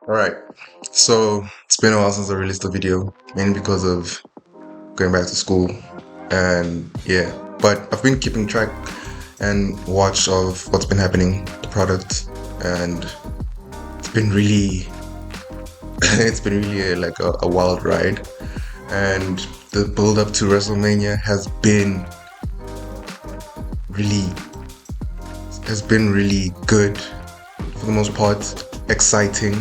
All right. So it's been a while since I released a video, mainly because of going back to school, and yeah. But I've been keeping track and watch of what's been happening, the product, and it's been really, it's been really a wild ride. And the build up to WrestleMania really has been really good for the most part, exciting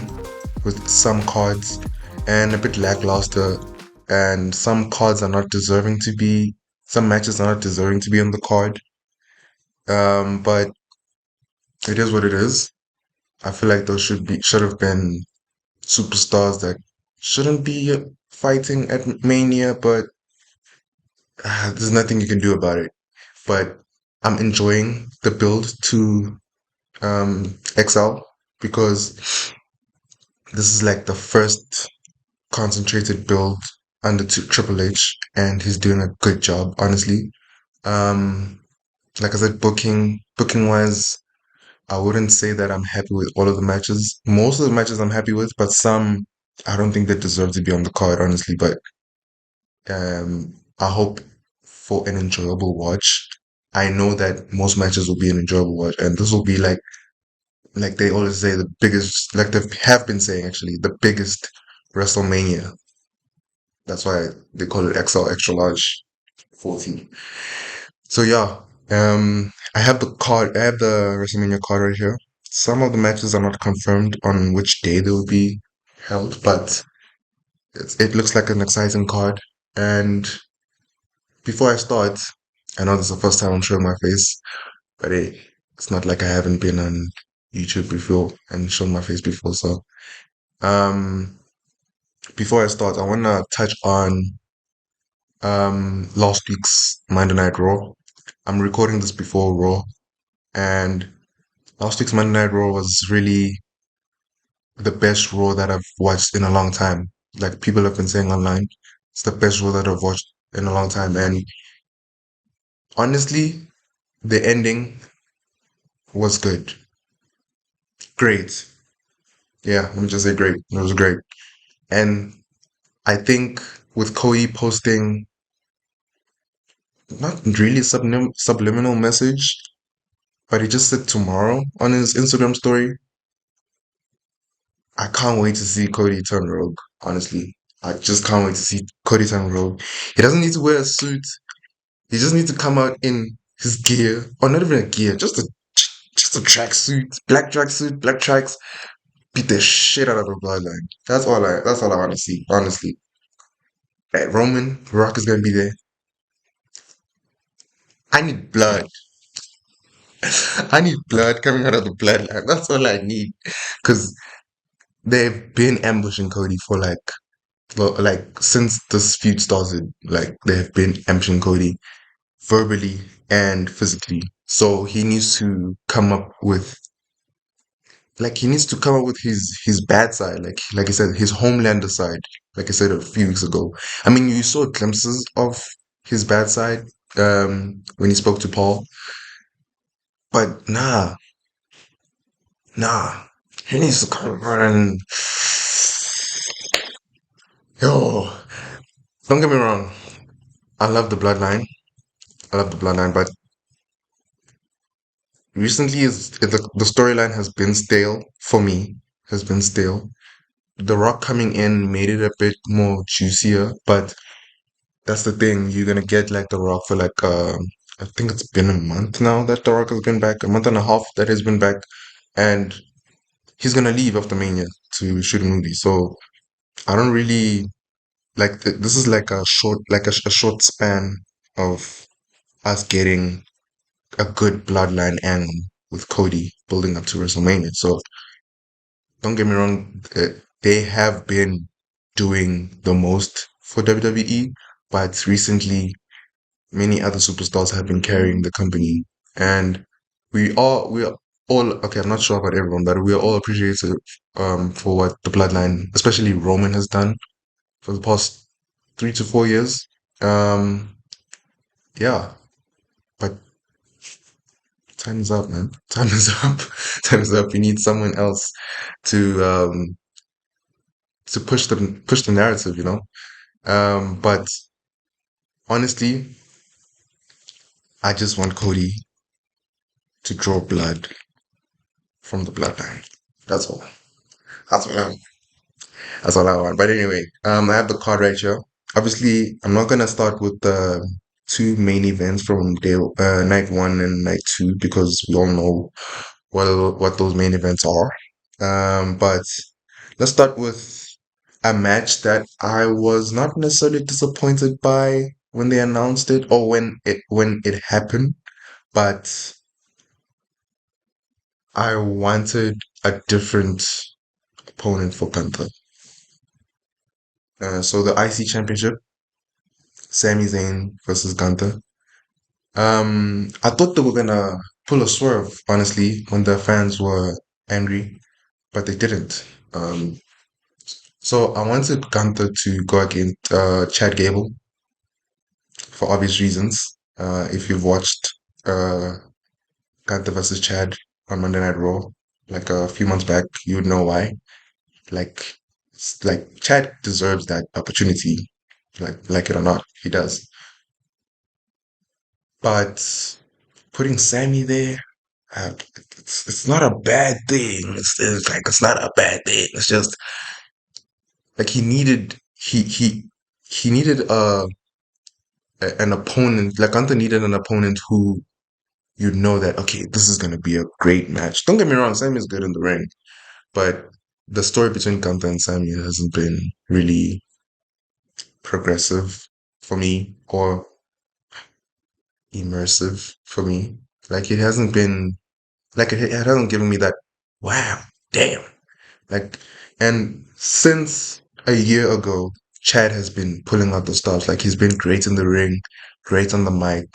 with some cards and a bit lackluster, and some cards are not deserving to be some matches are not deserving to be on the card. But it is what it is. I feel like those should have been superstars that shouldn't be fighting at Mania, but there's nothing you can do about it. But I'm enjoying the build to XL because this is like the first concentrated build under Triple H, and he's doing a good job, honestly. Um, like I said, booking wise, I wouldn't say that I'm happy with all of the matches. Most of the matches I'm happy with, but some I don't think they deserve to be on the card, honestly. But I hope for an enjoyable watch. I know that most matches will be an enjoyable watch, and this will be like they always say, the biggest, like they have been saying actually, the biggest WrestleMania. That's why they call it XL extra large 40. So yeah, I have the card. I have the WrestleMania card right here. Some of the matches are not confirmed on which day they will be held, but it looks like an exciting card. And before I start, I know this is the first time I'm showing my face, but it's not like I haven't been on YouTube before and shown my face before. So, um, before I start, I want to touch on last week's Monday Night Raw. I'm recording this before Raw, and last week's Monday Night Raw was really the best Raw that I've watched in a long time. Like people have been saying online, it's the best Raw that I've watched in a long time. And honestly, the ending was good. Great. Yeah, let me just say great. It was great. And I think with Cody posting not really subliminal message, but he just said tomorrow on his Instagram story. I can't wait to see Cody turn rogue, honestly. I just can't wait to see Cody turn rogue. He doesn't need to wear a suit. He just needs to come out in his gear, or not even a gear, just a tracksuit, black tracksuit, black tracks, beat the shit out of the bloodline. That's all I want to see, honestly. Roman, Rock is gonna be there. I need blood. I need blood coming out of the bloodline. That's all I need. Cause they've been ambushing Cody for like since this feud started. Like they have been ambushing Cody verbally and physically. So he needs to come up with his bad side, like I said, his Homelander side, like I said a few weeks ago. I mean, you saw glimpses of his bad side when he spoke to Paul, but nah, he needs to come around and yo. Don't get me wrong, I love the bloodline. I love the bloodline, but recently the storyline has been stale for me. Has been stale. The Rock coming in made it a bit more juicier, but that's the thing. You're gonna get like The Rock for I think it's been a month now that The Rock has been back, a month and a half that he's been back, and he's gonna leave after Mania to shoot a movie. So I don't really this is like a short, a short span of us getting a good bloodline angle with Cody building up to WrestleMania. So don't get me wrong, they have been doing the most for WWE, but recently many other superstars have been carrying the company, and we are all okay. I'm not sure about everyone, but we are all appreciative for what the Bloodline, especially Roman, has done for the past 3 to 4 years. Um, yeah, but time is up, man. Time is up. Time is up. We need someone else to to push the narrative, you know. But honestly, I just want Cody to draw blood from the bloodline. That's all. That's what I That's all I want. But anyway, I have the card right here. Obviously, I'm not gonna start with the two main events from night one and night two because we all know what those main events are. But let's start with a match that I was not necessarily disappointed by when they announced it or when it happened, but I wanted a different opponent for Gunther. So the IC Championship, Sami Zayn versus Gunther. I thought they were gonna pull a swerve, honestly, when the fans were angry, but they didn't. So I wanted Gunther to go against Chad Gable for obvious reasons. If you've watched uh, Gunther versus Chad on Monday Night Raw, like a few months back, you would know why. Like, like Chad deserves that opportunity, like it or not, he does. But putting Sammy there, it's not a bad thing. It's like it's not a bad thing. It's just like he needed an opponent. Like Gunther needed an opponent who you know that okay, this is gonna be a great match. Don't get me wrong, Sammy is good in the ring, but the story between Gunther and Sammy hasn't been really progressive for me or immersive for me. Like it hasn't been like it hasn't given me that wow, damn. Like and since a year ago, Chad has been pulling out the stops. Like he's been great in the ring, great on the mic.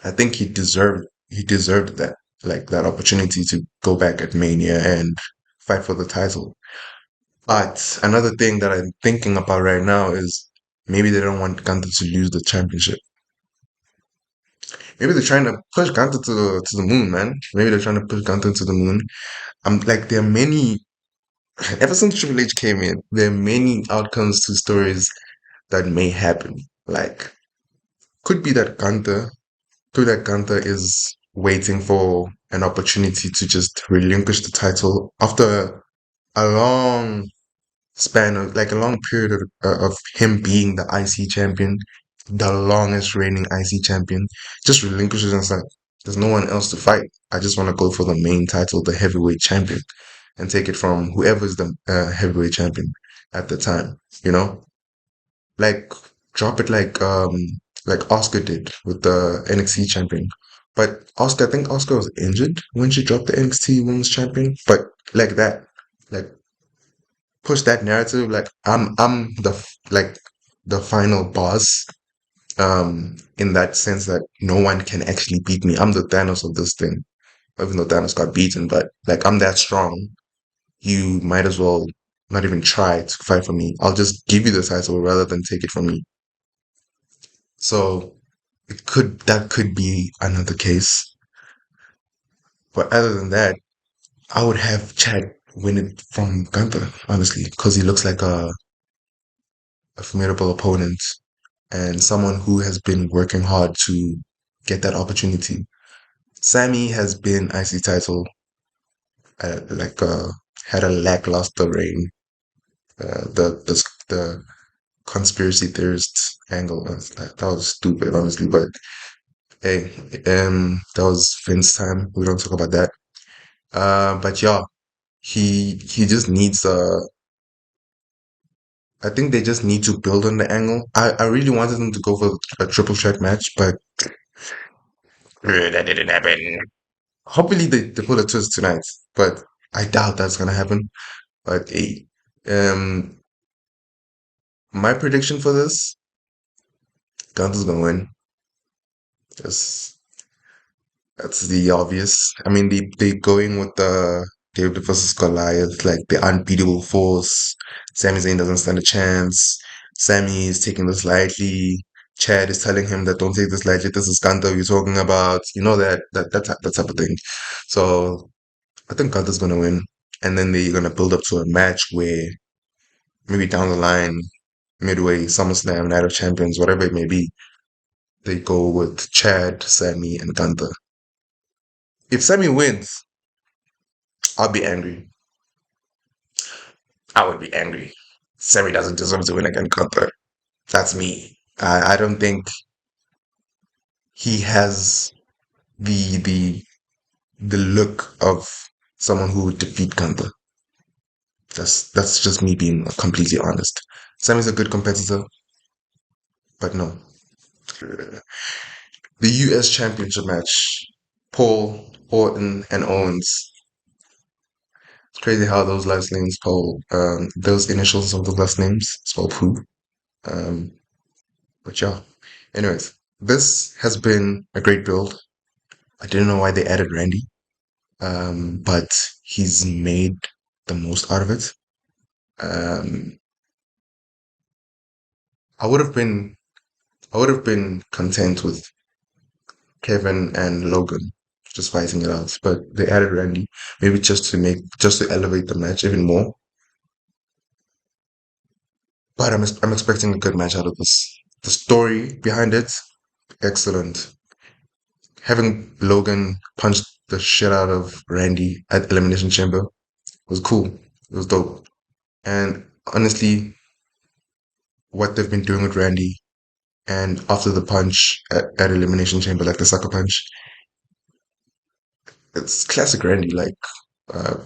I think he deserved that that opportunity to go back at Mania and fight for the title. But another thing that I'm thinking about right now is maybe they don't want Gunther to lose the championship. Maybe they're trying to push Gunther to the moon, man. Maybe they're trying to push Gunther to the moon. I'm like there are many ever since Triple H came in, there are many outcomes to stories that may happen. Like could be that Gunther is waiting for an opportunity to just relinquish the title after a long span of like a long period of him being the IC champion, the longest reigning IC champion, just relinquishes and it's like there's no one else to fight. I just want to go for the main title, the heavyweight champion, and take it from whoever's the heavyweight champion at the time. You know, like drop it like Oscar did with the NXT champion. But Oscar, I think Oscar was injured when she dropped the NXT Women's Champion. But like that, like push that narrative. Like I'm the final boss. In that sense that no one can actually beat me. I'm the Thanos of this thing. Even though Thanos got beaten, but like I'm that strong. You might as well not even try to fight for me. I'll just give you the title rather than take it from me. So that could be another case. But other than that, I would have Chad win it from Gunther, honestly, because he looks like a formidable opponent and someone who has been working hard to get that opportunity. Sammy has been IC title like had a lackluster reign. The conspiracy theorists angle that was stupid, honestly. But hey, that was Vince time. We don't talk about that. But yeah, he just needs I think they just need to build on the angle. I really wanted them to go for a triple threat match, but that didn't happen. Hopefully they pull a twist tonight, but I doubt that's gonna happen. But hey, um, my prediction for this, Gunther's gonna win. That's that's the obvious. I mean, they going with the David versus Goliath, like the unbeatable force. Sami Zayn doesn't stand a chance. Sami is taking this lightly. Chad is telling him that don't take this lightly. This is Gunther you're talking about. You know that type of thing. So I think Gunther's gonna win. and then they're gonna build up to a match where maybe down the line, midway, SummerSlam, Night of Champions, whatever it may be, they go with Chad, Sammy, and Gunther. If Sammy wins, I'll be angry. I would be angry. Sammy doesn't deserve to win against Gunther. That's me. I don't think he has the the look of someone who would defeat Gunther. That's just me being completely honest. Sammy's a good competitor, but no. The US Championship match. Paul, Orton, and Owens. It's crazy how those last names, Paul, those initials of those last names spell poo. Um, but yeah. Anyways, this has been a great build. I didn't know why they added Randy, but he's made the most out of it. Um, I would have been I would have been content with Kevin and Logan just fighting it out, but they added Randy, maybe just to elevate the match even more. But I'm expecting a good match out of this. The story behind it, excellent. Having Logan punch the shit out of Randy at Elimination Chamber was cool. It was dope. And honestly, what they've been doing with Randy and after the punch at Elimination Chamber, like the sucker punch, it's classic Randy, like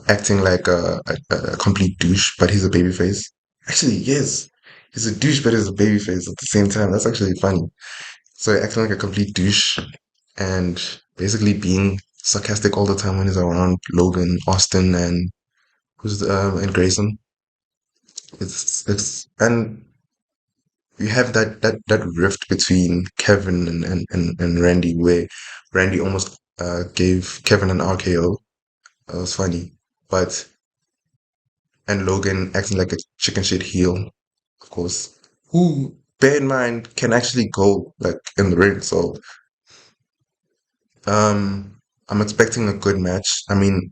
acting like a complete douche, but he's a babyface. Actually, yes, he's a douche, but he's a babyface at the same time. That's actually funny. So acting like a complete douche and basically being sarcastic all the time when he's around Logan, Austin, and Grayson. It's and you have that rift between Kevin and Randy where Randy almost gave Kevin an RKO. That was funny. But and Logan acting like a chicken shit heel, of course. Who, bear in mind, can actually go like in the ring. So I'm expecting a good match. I mean,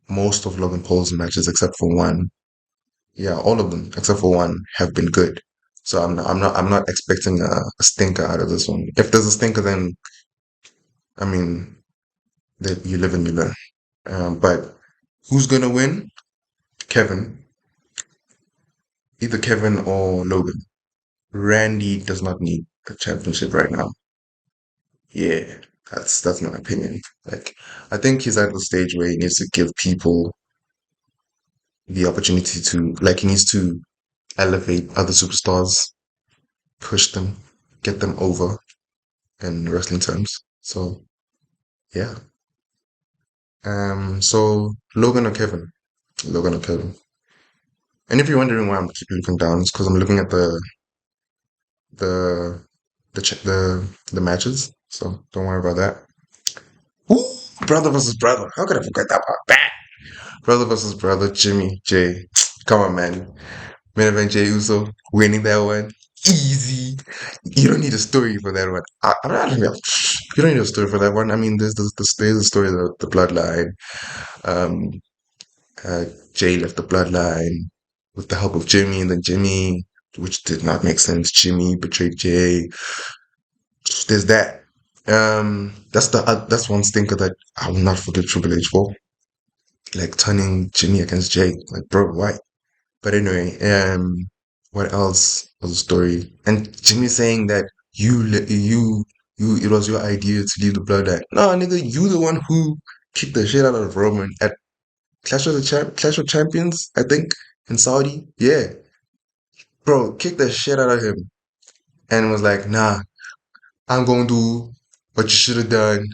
most of Logan Paul's matches except for one. Yeah, all of them except for one have been good. So I'm not expecting a stinker out of this one. If there's a stinker, then I mean, that you live and you learn. But who's gonna win? Kevin, either Kevin or Logan. Randy does not need a championship right now. Yeah, that's my opinion. Like, I think he's at the stage where he needs to give people the opportunity to, like, he needs to elevate other superstars, push them, get them over in wrestling terms. So yeah. So Logan or Kevin? Logan or Kevin? And if you're wondering why I'm keeping looking down, it's because I'm looking at the the matches. So don't worry about that. Ooh, brother versus brother. How could I forget that part? Brother versus brother, Jimmy J. Come on, man. Main event Jey Uso winning that one. Easy. You don't need a story for that one. I don't know. You don't need a story for that one. I mean, there's a story of the bloodline. Um, Jay left the bloodline with the help of Jimmy, and then Jimmy, which did not make sense. Jimmy betrayed Jay. There's that. That's one stinker that I will not forgive Triple H for. Like turning Jimmy against Jay. Like, bro, why? But anyway, what else was the story? And Jimmy saying that it was your idea to leave the bloodline. No, nigga, you the one who kicked the shit out of Roman at Clash of Champions, I think, in Saudi. Yeah, bro, kicked the shit out of him and was like, nah, I'm gonna do what you should have done.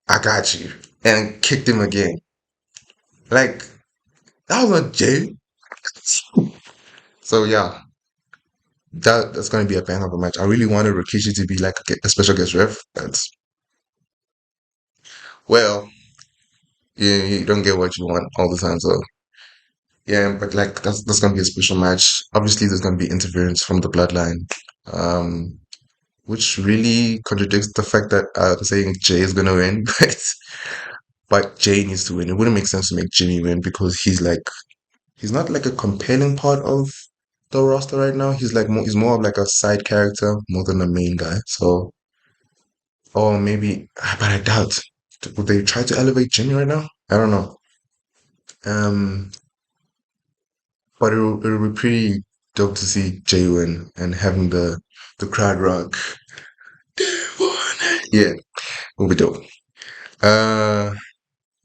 I got you, and kicked him again. Like that was not Jay. So yeah, that's going to be a bang of a match. I really wanted Rikishi to be like a special guest ref. That's well, you don't get what you want all the time. So yeah, but like that's going to be a special match. Obviously, there's going to be interference from the bloodline, um, which really contradicts the fact that I'm saying Jay is going to win. but Jay needs to win. It wouldn't make sense to make Jimmy win because he's not like a compelling part of the roster right now. He's more of like a side character more than a main guy. So, or maybe, but I doubt. Would they try to elevate Jimmy right now? I don't know. Um, but it'll be pretty dope to see Jay win and having the crowd rock. Yeah, it'll be dope. Uh,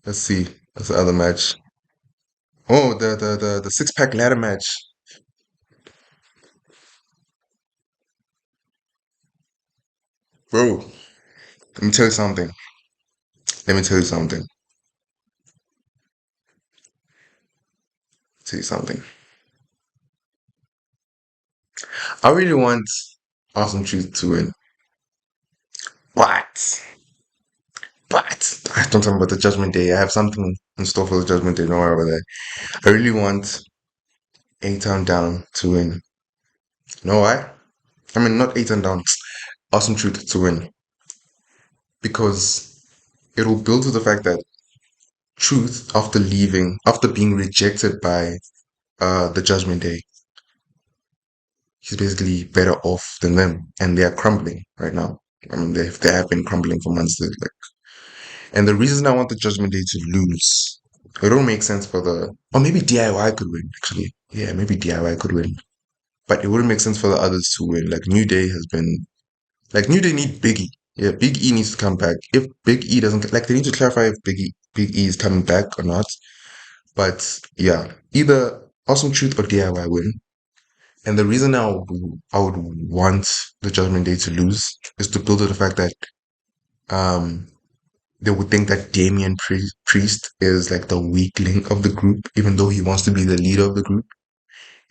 let's see. That's the other match. Oh, the six pack ladder match, bro. Let me tell you something. Let me tell you something. Tell you something. I really want Awesome Truth to win, but don't tell me about the Judgment Day. I have something in store for the Judgment Day. Don't worry about that. I really want A Town Down to win. You know why? I mean, not A Town Down. Awesome Truth to win because it'll build to the fact that Truth, after being rejected by the Judgment Day, he's basically better off than them, and they are crumbling right now. I mean, they have been crumbling for months. Like, and the reason I want the Judgment Day to lose, it don't make sense for the, or maybe DIY could win actually. Yeah, maybe DIY could win, but it wouldn't make sense for the others to win. Like New Day has been, like New Day need Big E. Yeah, Big E needs to come back. If Big E doesn't, like, they need to clarify if Big E is coming back or not. But yeah, either Awesome Truth or DIY win. And the reason I would want the Judgment Day to lose is to build to the fact that um they would think that Priest is like the weak link of the group, even though he wants to be the leader of the group.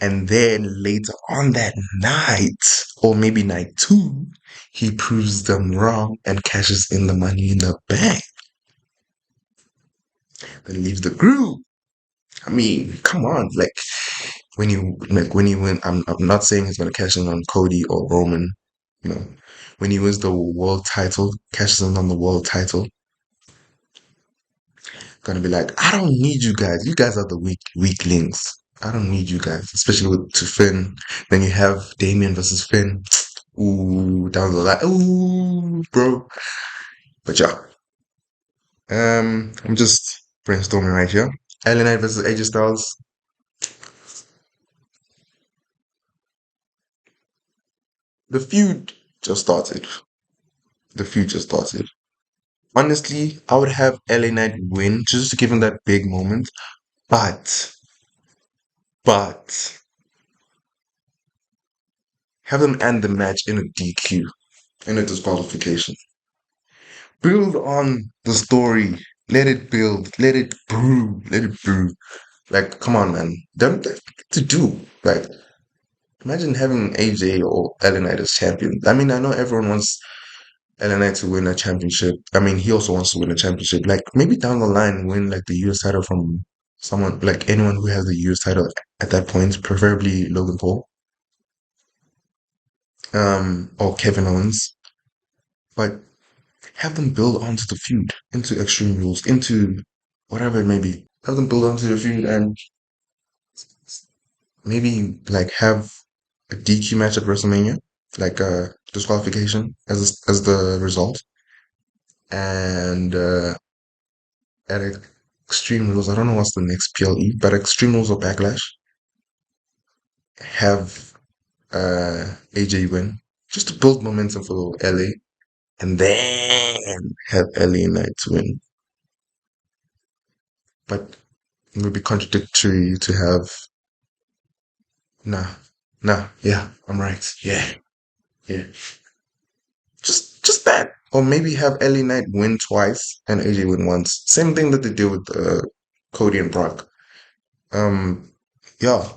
And then later on that night, or maybe night two, he proves them wrong and cashes in the money in the bank. Then leaves the group. I mean, come on, when you win, I'm not saying he's gonna cash in on Cody or Roman, you know. When he wins the world title, cashes in on the world title, gonna be like, I don't need you guys. You guys are the weak links. I don't need you guys, especially with to Finn. Then you have Damien versus Finn. Ooh, down the line. Ooh, bro. But yeah, I'm just brainstorming right here. LA Knight versus AJ Styles. The feud just started. The feud just started. Honestly, I would have LA Knight win just to give him that big moment. But, but, have them end the match in a DQ, in a disqualification. Build on the story. Let it build. Let it brew. Let it brew. Like, come on, man. Don't to do. Like, imagine having AJ or LA Knight as champion. I mean, I know everyone wants LA Knight to win a championship. I mean, he also wants to win a championship. Like, maybe down the line, win like the US title from someone, like anyone who has the US title at that point, preferably Logan Paul, or Kevin Owens. But have them build onto the feud, into Extreme Rules, into whatever it may be. Have them build onto the feud and maybe like have a DQ match at WrestleMania, like a disqualification as the result, and at Extreme Rules. I don't know what's the next PLE, but Extreme Rules or Backlash have AJ win just to build momentum for LA, and then have LA Knight win. But it would be contradictory to have nah, yeah, I'm right, yeah, yeah, just that, or maybe have LA Knight win twice and AJ win once. Same thing that they did with Cody and Brock. Um, yeah,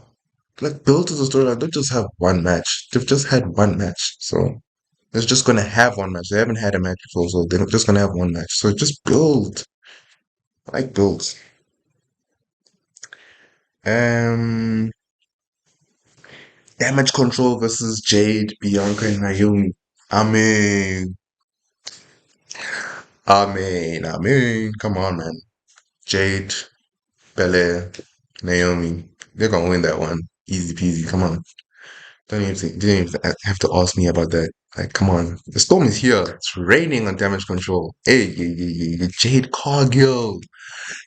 like build to the storyline. Don't just have one match. They've just had one match, so they're just gonna have one match. They haven't had a match before, so they're just gonna have one match. So just build. I like builds. Um, Damage Control versus Jade, Bianca, and Naomi. I mean, I mean, come on, man. Jade, Belair, Naomi, they're gonna win that one. Easy peasy. Come on. Didn't even have to ask me about that. Like, come on. The storm is here. It's raining on damage control. Hey, Jade Cargill.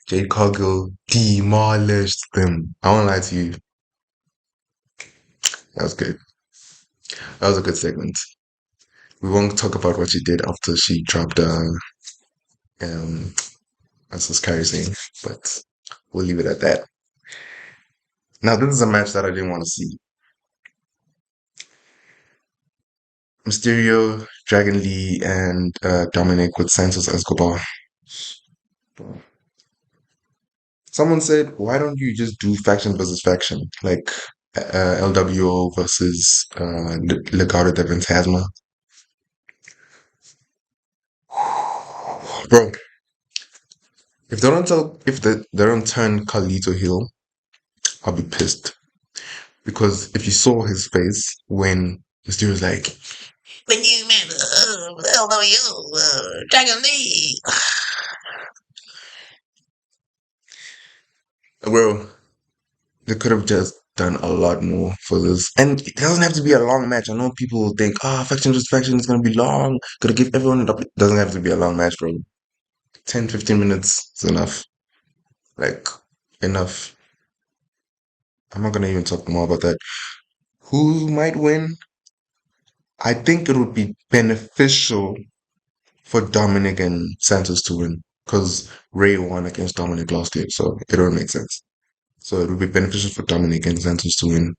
Jade Cargill demolished them. I won't lie to you. That was good. That was a good segment. We won't talk about what she did after she dropped um as was Kyrie saying, but we'll leave it at that. Now this is a match that I didn't want to see. Mysterio, Dragon Lee, and Dominic with Santos Escobar. Someone said, why don't you just do faction versus faction? Like LWO versus Legado de Fantasma. Bro, if they don't turn Carlito heel, I'll be pissed. Because if you saw his face when Mysterio's like, when you met LWO, Dragon Lee. Bro, they could have just done a lot more for this. And it doesn't have to be a long match. I know people will think, faction just faction is going to be long. Gotta give everyone an up. It doesn't have to be a long match, bro. 10, 15 minutes is enough. Like, enough. I'm not going to even talk more about that. Who might win? I think it would be beneficial for Dominic and Santos to win because Ray won against Dominic last year, so it would make sense. So it would be beneficial for Dominic and Santos to win.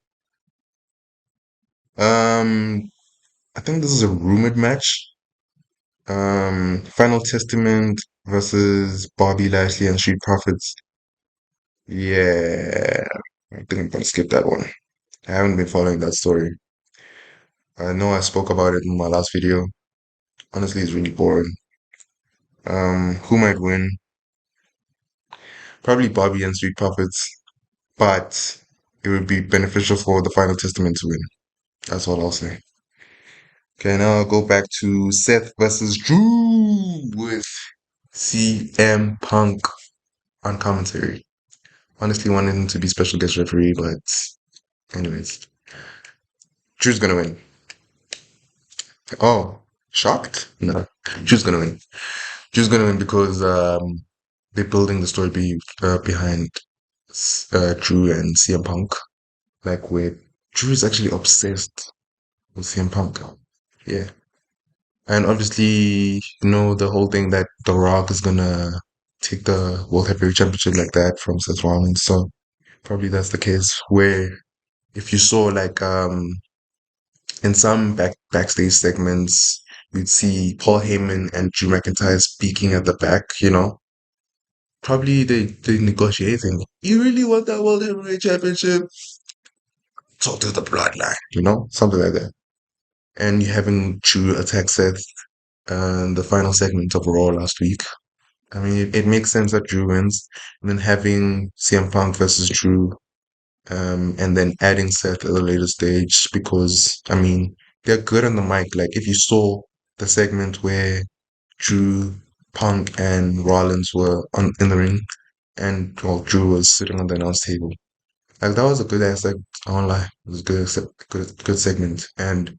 Um, I think this is a rumored match. Final Testament versus Bobby Lashley and Street Profits. Yeah, I think I'm gonna skip that one. I haven't been following that story. I know I spoke about it in my last video. Honestly, it's really boring. Who might win? Probably Bobby and Street Profits, but it would be beneficial for the Final Testament to win. That's all I'll say. Okay, now I'll go back to Seth versus Drew with CM Punk on commentary. Honestly, wanted him to be special guest referee, but anyways, Drew's gonna win. Oh, shocked? No, Drew's gonna win. Drew's gonna win because they're building the story behind Drew and CM Punk. Like where Drew is actually obsessed with CM Punk. Yeah. And obviously, the whole thing that The Rock is gonna take the World Heavyweight Championship like that from Seth Rollins. So probably that's the case where if you saw like in some backstage segments, you'd see Paul Heyman and Drew McIntyre speaking at the back. Probably they negotiating. You really want that World Heavyweight Championship? Talk to the bloodline, something like that. And you having Drew attack Seth the final segment of Raw last week. I mean, it makes sense that Drew wins, and then having CM Punk versus Drew, and then adding Seth at a later stage because I mean they're good on the mic. Like if you saw the segment where Drew, Punk, and Rollins were on in the ring, and well, Drew was sitting on the announce table. Like that was a good ass. Like I won't lie, it was a good segment, and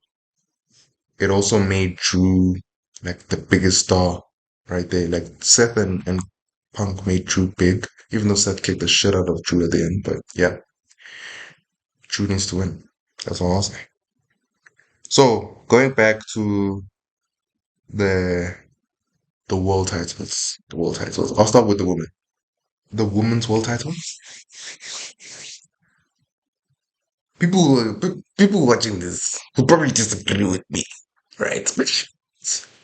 it also made Drew like the biggest star right there. Like Seth and Punk made Drew big, even though Seth kicked the shit out of Drew at the end. But yeah, Drew needs to win. That's all I'll say. So going back to the the world titles, the world titles. I'll start with the women. The women's world titles. People watching this will probably disagree with me, right? But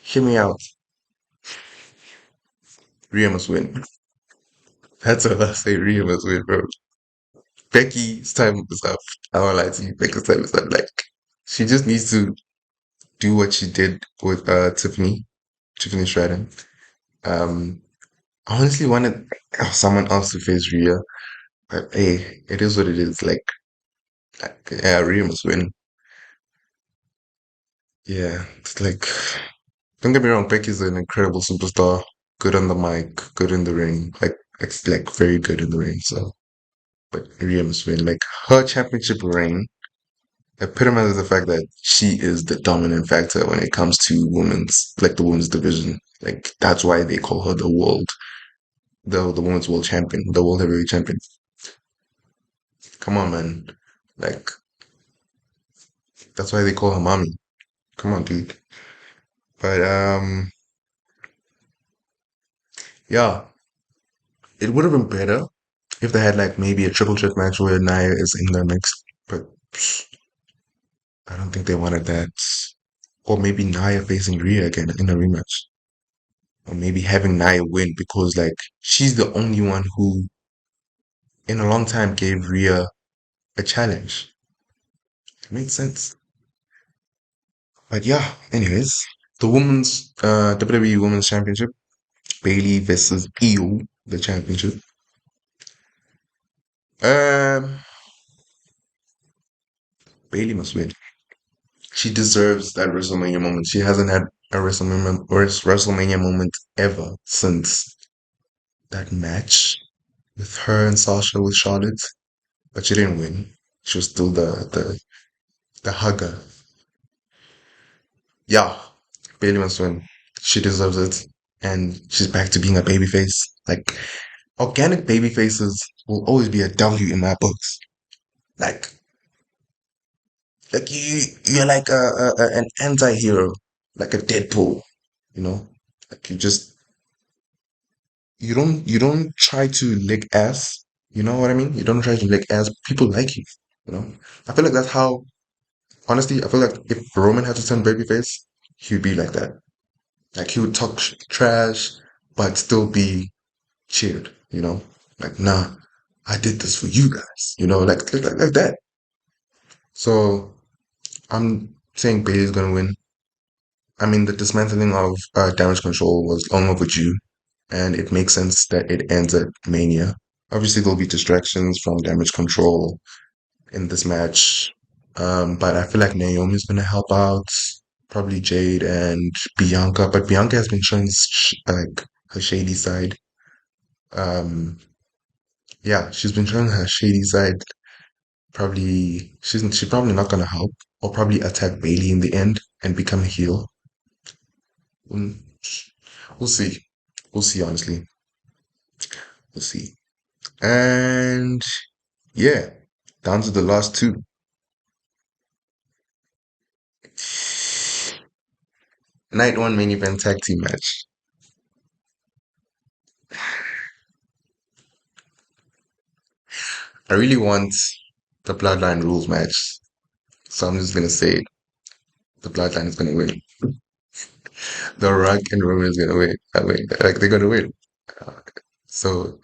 hear me out. Rhea must win. That's all I say. Rhea must win, bro. Becky's time is up. I won't lie to you. Becky's time is up. Like, she just needs to do what she did with Tiffany Stratton. Um, I honestly wanted someone else to face Rhea, but hey, it is what it is. Like yeah, Rhea must win. Yeah, it's like, don't get me wrong, Becky's an incredible superstar. good on the mic, good in the ring, like like very good in the ring. So, but Rhea must win. Like her championship reign epitomizes the fact that she is the dominant factor when it comes to the women's division. Like that's why they call her the women's world champion, the world heavyweight champion. Come on, man. Like that's why they call her mommy. Come on, dude. But yeah, it would have been better if they had like maybe a triple threat match where Nia is in the mix. But I don't think they wanted that. Or maybe Nia facing Rhea again in a rematch. Or maybe having Nia win because like she's the only one who in a long time gave Rhea a challenge. It makes sense. But yeah, anyways, the women's WWE Women's Championship, Bailey versus Io, the championship. Um, Bailey must win. She deserves that WrestleMania moment. She hasn't had a WrestleMania moment ever since that match with her and Sasha with Charlotte. But she didn't win. She was still the hugger. Yeah, Bailey must win. She deserves it, and she's back to being a babyface. Like organic babyfaces will always be a W in my books. Like you're like an anti-hero, like a Deadpool. You know, like you don't try to lick ass. You know what I mean? You don't try to lick ass. People like you. You know. I feel like that's how. Honestly, I feel like if Roman had to turn babyface, he would be like that. Like he would talk trash, but still be cheered. You know, like nah, I did this for you guys. You know, like that. So I'm saying Bailey's gonna win. I mean, the dismantling of damage control was long overdue, and it makes sense that it ends at Mania. Obviously, there'll be distractions from damage control in this match, but I feel like Naomi's gonna help out, probably Jade and Bianca, but Bianca has been showing like her shady side. Um, yeah, she's been showing her shady side. Probably she's probably not gonna help, or probably attack Bailey in the end and become a heel. Mm, we'll see. We'll see, honestly. We'll see. And yeah, down to the last two. Night one main event tag team match. I really want the Bloodline rules match. So I'm just gonna say the Bloodline is gonna win. The Rock and Roman is gonna win. I mean, like they're gonna win. Uh, So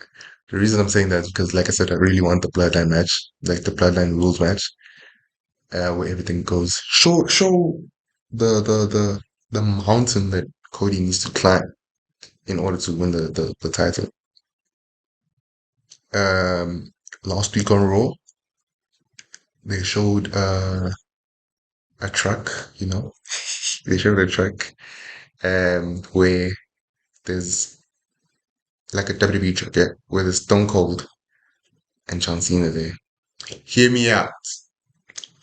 the reason I'm saying that is because, like I said, I really want the Bloodline match, like the Bloodline rules match, where everything goes. Show the mountain that Cody needs to climb in order to win the title. Um, Last week on Raw, they showed a truck, they showed a truck where there's like a WWE truck, yeah, where there's Stone Cold and John Cena there. Hear me out.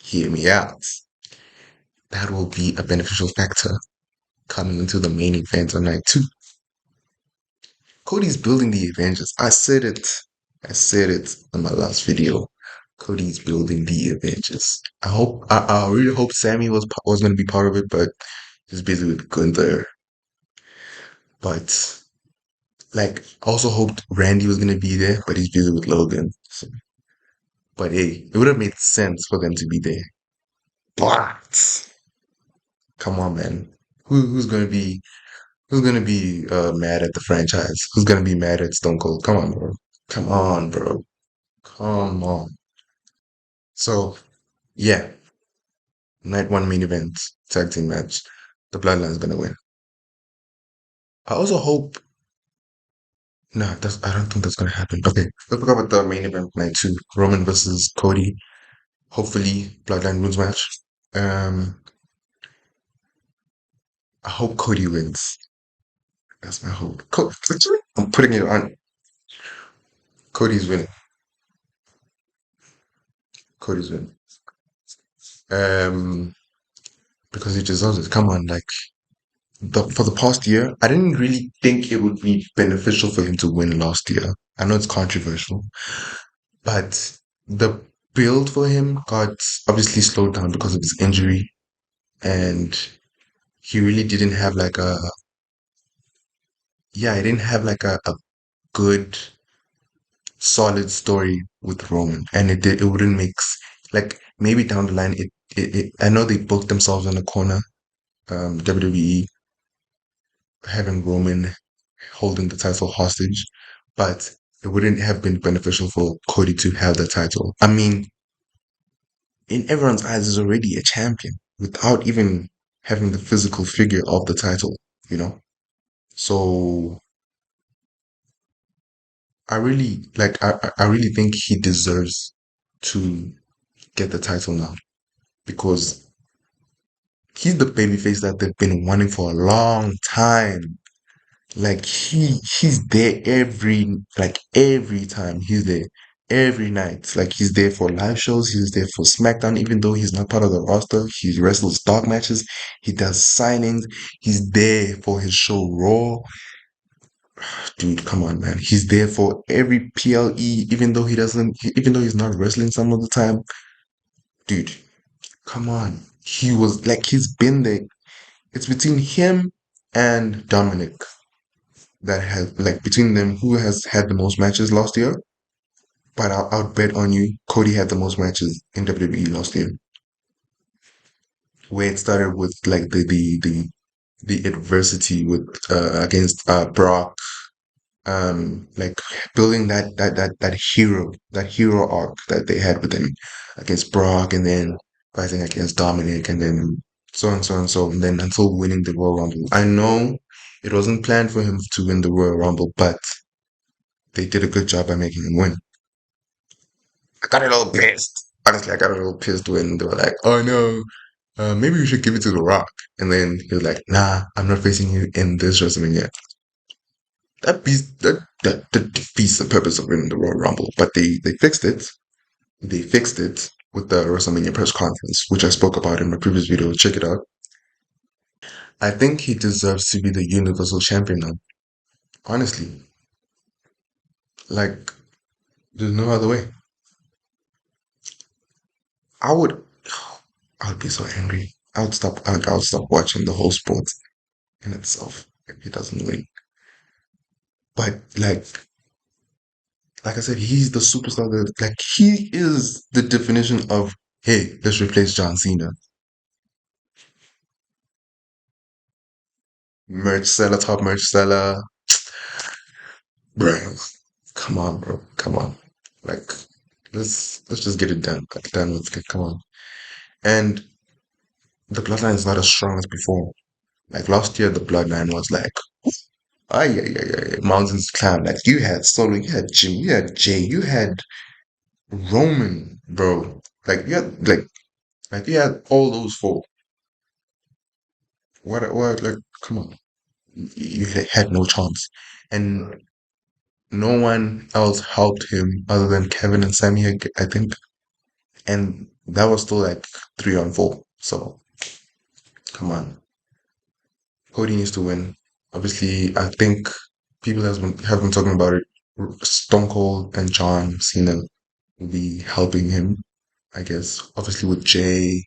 Hear me out. That will be a beneficial factor coming into the main event on night two. Cody's building the Avengers. I said it. I said it in my last video. Cody's building the Avengers. I really hope Sammy was going to be part of it, but he's busy with Gunther. But like, I also hoped Randy was going to be there, but he's busy with Logan. But hey, it would have made sense for them to be there. But come on, man. Who's going to be mad at the franchise? Who's gonna be mad at Stone Cold? Come on, bro. Come on, bro. Come on. So yeah, night one main event tag team match. The Bloodline's gonna win. I also hope. No, I don't think that's gonna happen. Okay, let's talk about the main event night two. Roman versus Cody. Hopefully, Bloodline wins match. Um, I hope Cody wins. That's my hope. I'm putting it on. Cody's winning. Cody's winning. Um, because he deserves it. Come on, like for the past year, I didn't really think it would be beneficial for him to win last year. I know it's controversial, but the build for him got obviously slowed down because of his injury, and he really didn't have like a yeah, he didn't have like a good solid story with Roman, and it wouldn't like maybe down the line I know they booked themselves in a corner, WWE having Roman holding the title hostage, but it wouldn't have been beneficial for Cody to have the title. I mean, in everyone's eyes, he's already a champion without even having the physical figure of the title, you know? So I really think he deserves to get the title now because he's the babyface that they've been wanting for a long time. Like he's there every time he's there. Every night. Like he's there for live shows, he's there for SmackDown, even though he's not part of the roster. He wrestles dark matches, he does signings, he's there for his show Raw. Dude, come on, man. He's there for every PLE, even though he's not wrestling some of the time. Dude, come on. He's been there. It's between him and Dominic that has like between them who has had the most matches last year. But I would bet on you, Cody had the most matches in WWE last year. Where it started with like the adversity with against Brock, like building that hero arc that they had with him against Brock, and then fighting against Dominic, and then so on, so on, so on, and then until winning the Royal Rumble. I know it wasn't planned for him to win the Royal Rumble, but they did a good job by making him win. I got a little pissed. Honestly, I got a little pissed when they were like, "Oh no, maybe we should give it to The Rock." And then he was like, "Nah, I'm not facing you in this WrestleMania." That defeats the purpose of winning the Royal Rumble. But they fixed it. They fixed it with the WrestleMania press conference, which I spoke about in my previous video. Check it out. I think he deserves to be the Universal Champion now. Honestly, like there's no other way. I would, I would be so angry. I would stop watching the whole sport in itself if he doesn't win. But like I said, he's the superstar that like he is the definition of hey, let's replace John Cena. Merch seller, top merch seller, bro. Come on, bro. Come on. Like let's just get it done. Like done with it. Come on. And the bloodline is not as strong as before. Like last year, the bloodline was like, oh yeah, mountains to climb. Like you had Solo, you had Jim, you had Jay, you had Roman, bro. Like you had all those four. What? Like, come on, you had no chance, and no one else helped him other than Kevin and Sammy, I think, and that was still like 3 on 4. So come on, Cody needs to win. Obviously, I think people have been talking about it. Stone Cold and John Cena will be helping him, I guess. Obviously, with Jay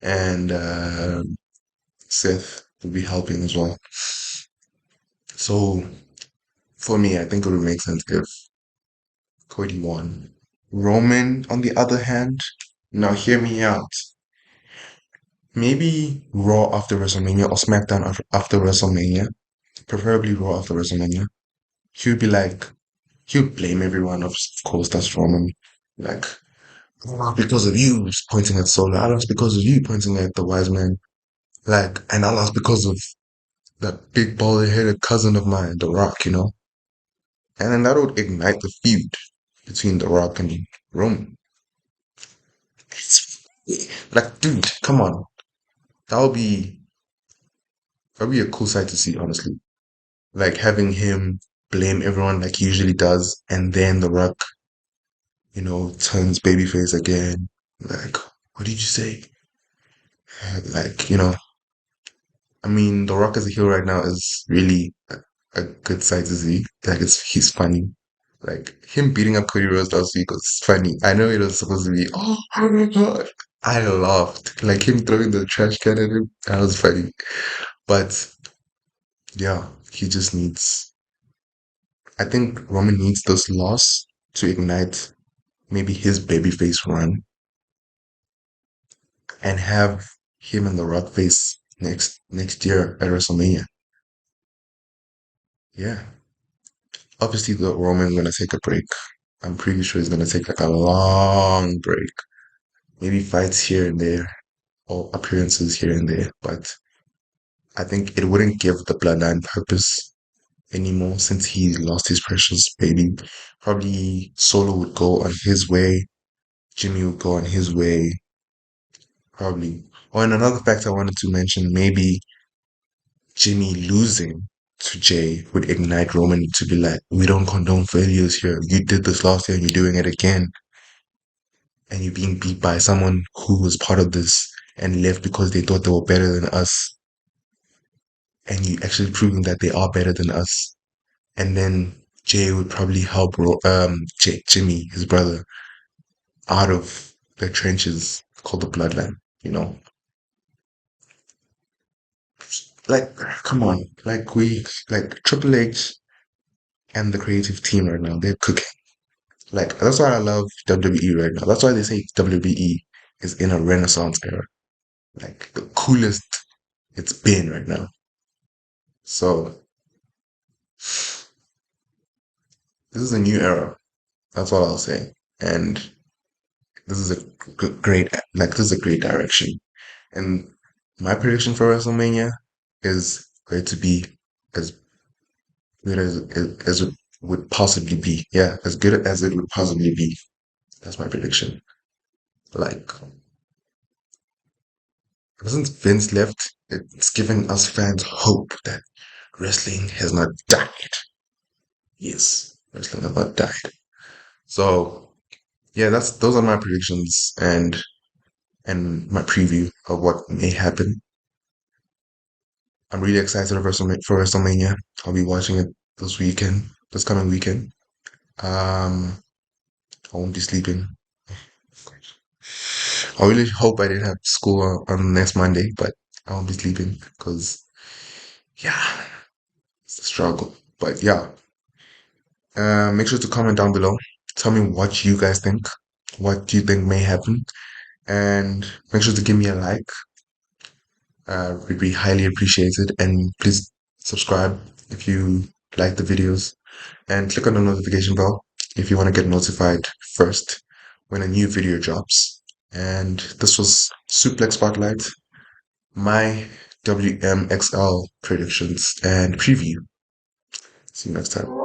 and Seth will be helping as well. So for me, I think it would make sense if Cody won. Roman, on the other hand, now hear me out. Maybe Raw after WrestleMania or SmackDown after WrestleMania, preferably Raw after WrestleMania. He would be like, he would blame everyone. Of course, that's Roman. Like, "Oh, because of you, pointing at Solo. I lost because of you, pointing at the wise man. Like, and I lost because of that big bald headed cousin of mine, The Rock, you know? And then that would ignite the feud between The Rock and Roman. It's, like, dude, come on. That would be a cool sight to see, honestly. like having him blame everyone like he usually does, and then The Rock, turns babyface again. Like, what did you say? Like, I mean, The Rock as a heel right now is really a good sight to see. Like, he's funny. Like him beating up Cody Rhodes last week was funny. I know it was supposed to be, oh my god. I laughed. Like him throwing the trash can at him. That was funny. But yeah, he just needs, I think Roman needs this loss to ignite maybe his babyface run and have him and The Rock face next year at WrestleMania. Yeah. Obviously, the Roman's gonna take a break. I'm pretty sure he's gonna take like a long break. Maybe fights here and there or appearances here and there, but I think it wouldn't give the bloodline purpose anymore since he lost his precious baby. Probably Solo would go on his way, Jimmy would go on his way, probably. Oh, and another fact I wanted to mention, maybe Jimmy losing to Jay would ignite Roman to be like, we don't condone failures here. You did this last year and you're doing it again. And you're being beat by someone who was part of this and left because they thought they were better than us. And you actually proving that they are better than us. And then Jay would probably help Jimmy, his brother, out of the trenches called the bloodline, you know? Like, come on. Like Triple H and the creative team right now, they're cooking. Like, that's why I love WWE right now. That's why they say WWE is in a renaissance era. Like, the coolest it's been right now. So, this is a new era. That's all I'll say. And this is a this is a great direction. And my prediction for WrestleMania is going to be as good as it would possibly be. Yeah, as good as it would possibly be. That's my prediction. Like, since Vince left, it's giving us fans hope that wrestling has not died. Yes, wrestling has not died. So yeah, that's those are my predictions and my preview of what may happen. I'm really excited for WrestleMania. I'll be watching it this coming weekend. Um, I won't be sleeping. I really hope I didn't have school on next Monday, but I won't be sleeping because, yeah, it's a struggle. But yeah, make sure to comment down below. Tell me what you guys think. What do you think may happen? And make sure to give me a like. Would be highly appreciated. And please subscribe if you like the videos. And click on the notification bell if you want to get notified first when a new video drops. And this was Suplex Spotlight, my WMXL predictions and preview. See you next time.